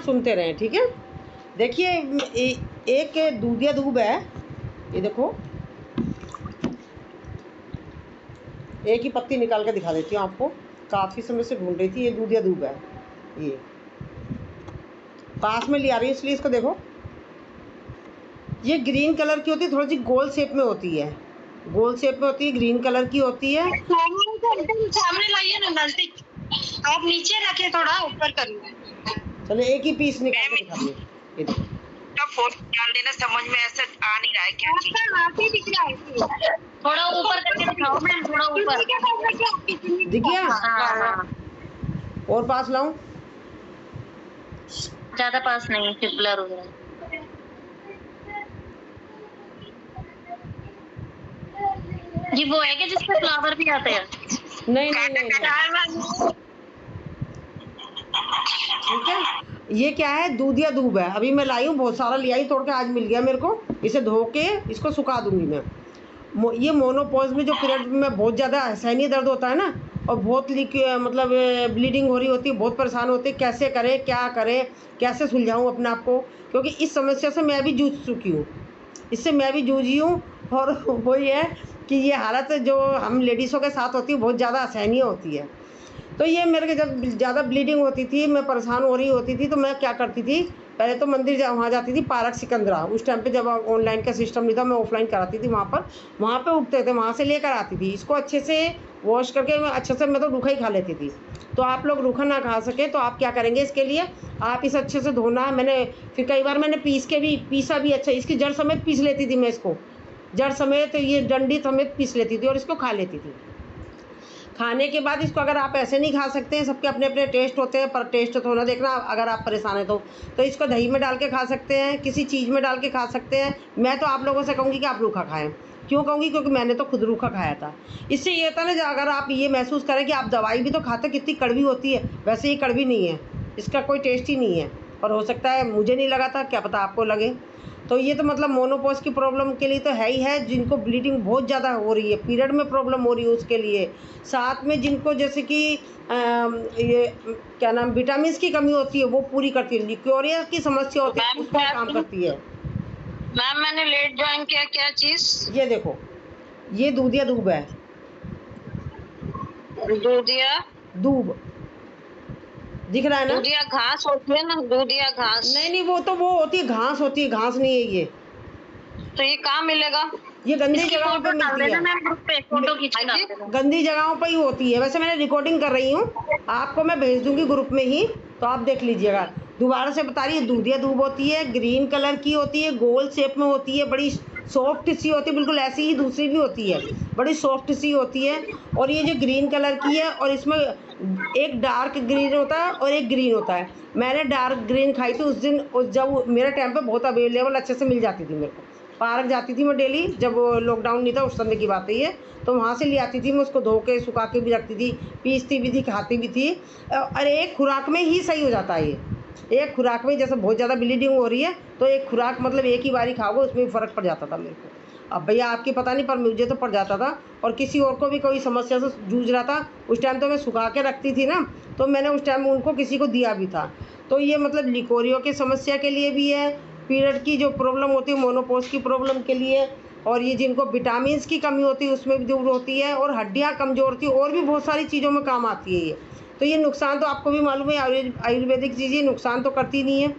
आप सुनते रहें, ठीक है। देखिए एक दूधिया दूब है, ये देखो, एक ही पत्ती निकाल के दिखा देती हूँ आपको, काफ़ी समय से ढूंढ रही थी। ये दूधिया दूब है, ये पास में ले आ रही है इसलिए इसको देखो। ये ग्रीन कलर की होती है, थोड़ी सी गोल शेप में होती है, गोल शेप में होती है, ग्रीन कलर की होती है। सामने लाइए ना नजदीक, आप नीचे रखे, थोड़ा ऊपर करिए। चलो एक ही पीस निकाल के दिखा दिए, ये देखो। फोन डाल देना, समझ में ऐसा आ नहीं रहा है क्या हाथ ही दिख रहा है, थोड़ा ऊपर करके दिखाओ मैम, थोड़ा ऊपर दिख गया? हाँ। और पास लाऊं? ज्यादा पास नहीं, फिर ब्लर हो रहा है। जी वो है कि जिसमें फ्लावर भी आते हैं? नहीं नहीं नहीं, नहीं। ठीक है, ये क्या है, दूधिया दूब है। अभी मैं लाई हूँ, बहुत सारा ले आई तोड़ के, आज मिल गया मेरे को। इसे धो के इसको सुखा दूंगी मैं। ये मोनोपॉज में जो पीरियड में बहुत ज़्यादा असहनीय दर्द होता है ना, और बहुत मतलब ब्लीडिंग हो रही होती है, बहुत परेशान होते हैं, कैसे करें, क्या करें, कैसे सुलझाऊँ अपने आप को, क्योंकि इस समस्या से मैं भी जूझ चुकी हूँ, इससे मैं भी जूझी हूँ। और वही है कि ये हालत जो हम लेडीज़ों के साथ होती है बहुत ज़्यादा असहनीय होती है। तो ये मेरे को जब ज़्यादा ब्लीडिंग होती थी, मैं परेशान हो रही होती थी, तो मैं क्या करती थी, पहले तो मंदिर वहाँ जाती थी, पारक सिकंदरा। उस टाइम पे जब ऑनलाइन का सिस्टम नहीं था, मैं ऑफलाइन कराती थी वहाँ पे उगते थे, वहाँ से लेकर आती थी। इसको अच्छे से वॉश करके मैं अच्छे से, मैं तो रूखा ही खा लेती थी। तो आप लोग रूखा ना खा सके तो आप क्या करेंगे, इसके लिए आप इसे अच्छे से धोना है। मैंने फिर कई बार मैंने पीसा भी, अच्छा इसकी जड़ समेत पीस लेती थी मैं इसको, जड़ समेत, ये डंडी समेत पीस लेती थी और इसको खा लेती थी। खाने के बाद इसको अगर आप ऐसे नहीं खा सकते हैं, सबके अपने अपने टेस्ट होते हैं, पर टेस्ट तो ना देखना, अगर आप परेशान हैं तो इसको दही में डाल के खा सकते हैं, किसी चीज़ में डाल के खा सकते हैं। मैं तो आप लोगों से कहूँगी कि आप रूखा खाएं। क्यों कहूँगी, क्योंकि मैंने तो खुद रूखा खाया था। इससे ये होता है ना, अगर आप ये महसूस करें कि आप दवाई भी तो खाते, कितनी कड़वी होती है, वैसे ये कड़वी नहीं है, इसका कोई टेस्ट ही नहीं है। और हो सकता है मुझे नहीं लगा था, क्या पता आपको लगे। तो ये तो मतलब मोनोपॉज की प्रॉब्लम के लिए तो है ही है, जिनको ब्लीडिंग बहुत ज़्यादा हो रही है, पीरियड में प्रॉब्लम हो रही है उसके लिए, साथ में जिनको जैसे कि ये क्या नाम, विटामिन की कमी होती है, वो पूरी करती है। लिकोरिया की समस्या होती है, उसका काम करती है। मैम मैंने लेट ज्वाइन किया, क्या चीज़? ये देखो, ये दूधिया दूब है, दूधिया दूब दिख रहा है ना? दूधिया घास होती है ना, दूधिया घास? नहीं नहीं, वो तो वो होती है, घास होती है, घास नहीं है ये। तो ये कहाँ मिलेगा? ये गंदी जगहों पे मिलती है, फोटो खींच के डाल देना। गंदी जगहों पर ही होती है। वैसे मैंने रिकॉर्डिंग कर रही हूँ, आपको मैं भेज दूंगी ग्रुप में ही, तो आप देख लीजिएगा। दोबारा से बता रही है, दूधिया दूब होती है, ग्रीन कलर की होती है, गोल शेप में होती है, बड़ी सॉफ्ट सी होती है, बिल्कुल ऐसी ही दूसरी भी होती है, बड़ी सॉफ्ट सी होती है। और ये जो ग्रीन कलर की है, और इसमें एक डार्क ग्रीन होता है और एक ग्रीन होता है। मैंने डार्क ग्रीन खाई थी उस दिन, जब मेरे टाइम पे बहुत अवेलेबल अच्छे से मिल जाती थी मेरे को। पार्क जाती थी मैं डेली, जब लॉकडाउन नहीं था उस समय की बात है ये, तो वहाँ से ले आती थी मैं उसको, धो के सुखा के भी रखती थी, पीसती भी थी, खाती भी थी। और एक खुराक में ही सही हो जाता है ये, एक खुराक में, जैसे बहुत ज़्यादा ब्लीडिंग हो रही है तो एक खुराक मतलब एक ही बारी खाओगे, उसमें भी फ़र्क पड़ जाता था मेरे को। अब भैया आपकी पता नहीं, पर मुझे तो पड़ जाता था। और किसी और को भी कोई समस्या से जूझ रहा था, उस टाइम तो मैं सुखा के रखती थी ना, तो मैंने उस टाइम उनको किसी को दिया भी था। तो ये मतलब लिकोरियों की समस्या के लिए भी है, पीरियड की जो प्रॉब्लम होती है मोनोपॉज की प्रॉब्लम के लिए, और ये जिनको विटामिन्स की कमी होती है उसमें भी दूर होती है, और हड्डियाँ कमज़ोर थी, और भी बहुत सारी चीज़ों में काम आती है ये। तो ये नुकसान तो आपको भी मालूम है, आयुर्वेदिक चीज़ें नुकसान तो करती नहीं है,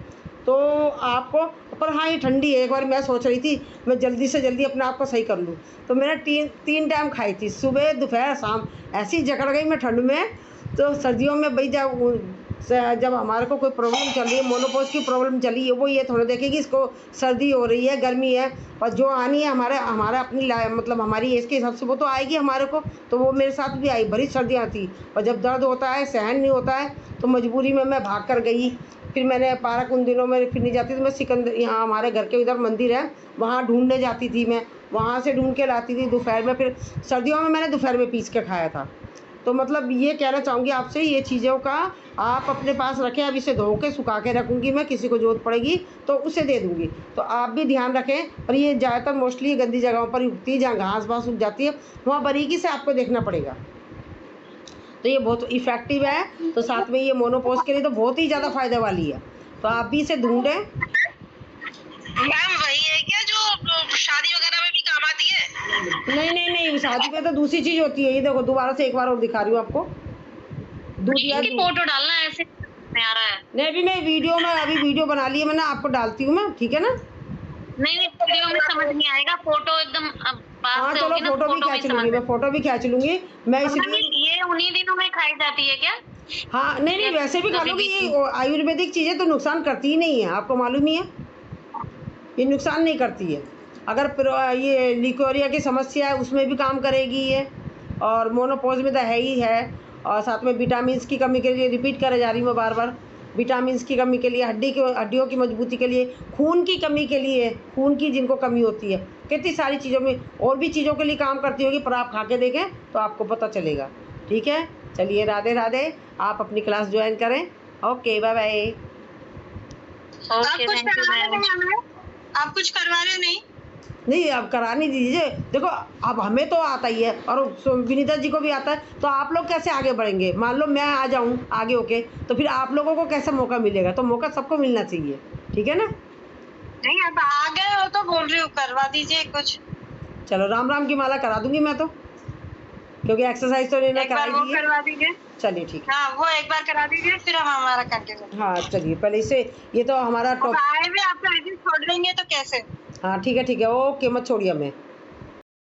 तो आपको। पर हाँ, ये ठंडी है, एक बार मैं सोच रही थी मैं जल्दी से जल्दी अपने आप को सही कर लूँ, तो मैंने तीन टाइम खाई थी, सुबह दोपहर शाम। ऐसी जकड़ गई मैं ठंड में। तो सर्दियों में भाई जब हमारे को कोई प्रॉब्लम चल रही है, मोनोपॉज की प्रॉब्लम चली है, वो ये थोड़ा देखेगी इसको सर्दी हो रही है, गर्मी है, पर जो आनी है हमारा अपनी मतलब हमारी एज के हिसाब से वो तो आएगी हमारे को। तो वो मेरे साथ भी आई, भरी सर्दियाँ थी, और जब दर्द होता है, सहन नहीं होता है, तो मजबूरी में मैं भाग कर गई। फिर मैंने पार्क उन दिनों में फिर नहीं जाती थी मैं, सिकंदर यहाँ हमारे घर के इधर मंदिर है, वहाँ ढूंढने जाती थी मैं, वहाँ से ढूंढ के लाती थी दोपहर में। फिर सर्दियों में मैंने दोपहर में पीस के खाया था। तो मतलब ये कहना चाहूँगी आपसे, ये चीज़ों का आप अपने पास रखें। अब इसे धो के सुखा के रखूँगी मैं, किसी को ज़रूरत पड़ेगी तो उसे दे दूँगी, तो आप भी ध्यान रखें। और ये ज़्यादातर मोस्टली गंदी जगहों पर उगती है, जहाँ घास वास उग जाती है, वहाँ बारीकी से आपको देखना पड़ेगा। तो ये बहुत इफ़ेक्टिव है, तो साथ में ये मोनोपॉज के लिए तो बहुत ही ज़्यादा फ़ायदे वाली है। तो आप भी इसे ढूंढें। मैम वही है क्या जो शादी वगैरह में भी काम आती है? नहीं नहीं नहीं, शादी में तो दूसरी चीज होती है। ये देखो दोबारा से एक बार और दिखा रही हूँ आपको। इसकी फोटो डालना ऐसे नहीं आ रहा है। नहीं, अभी मैं वीडियो में अभी वीडियो बना ली है मैंने, आपको डालती हूँ मैं, ठीक है ना? नहीं वीडियो में समझ नहीं आएगा, फोटो एकदम पास हाँ से चलो, होगी ना, फोटो भी फोटो में खींच समझ लूंगी, मैं फोटो भी खींच लूंगी मैं इसलिए। ये उन्हीं दिनों में खाई जाती है क्या? हाँ नहीं नहीं, वैसे भी खा लोगे, ये आयुर्वेदिक चीजें तो नुकसान करती ही नहीं है, आपको मालूम ही है, ये नुकसान नहीं करती है। अगर ये लिकोरिया की समस्या है उसमें भी काम करेगी ये, और मोनोपॉज में तो है ही है, और साथ में विटामिन की कमी के लिए, रिपीट करे जा रही हूँ मैं बार बार, विटामिन की कमी के लिए, हड्डियों की मजबूती के लिए, खून की कमी के लिए, खून की जिनको कमी होती है, कितनी सारी चीज़ों में और भी चीज़ों के लिए काम करती होगी, पर आप खा के देखें तो आपको पता चलेगा। ठीक है, चलिए राधे राधे, आप अपनी क्लास ज्वाइन करें। Okay bye bye. आप कुछ करवा रहे नहीं? नहीं, अब करानी दीजिए। देखो अब हमें तो आता ही है और विनीता जी को भी आता है, तो आप लोग कैसे आगे बढ़ेंगे? मान लो मैं आ जाऊं आगे होके, तो फिर आप लोगों को कैसे मौका मिलेगा? तो मौका सबको मिलना चाहिए, ठीक है ना? नहीं अब आ गए हो तो बोल रही हूँ करवा दीजिए कुछ। चलो राम राम की माला करा दूंगी मैं तो, क्योंकि एक्सरसाइज तो इन्होंने कराई दी है। करवा दीजिए। चलिए ठीक है। हाँ वो एक बार करा दीजिए, फिर हम हमारा कंटिन्यू। हाँ चलिए, पहले इसे, ये तो हमारा आए हुए आपका एड्रेस छोड़ देंगे तो कैसे? हाँ ठीक है ओके, मत छोड़िए हमें।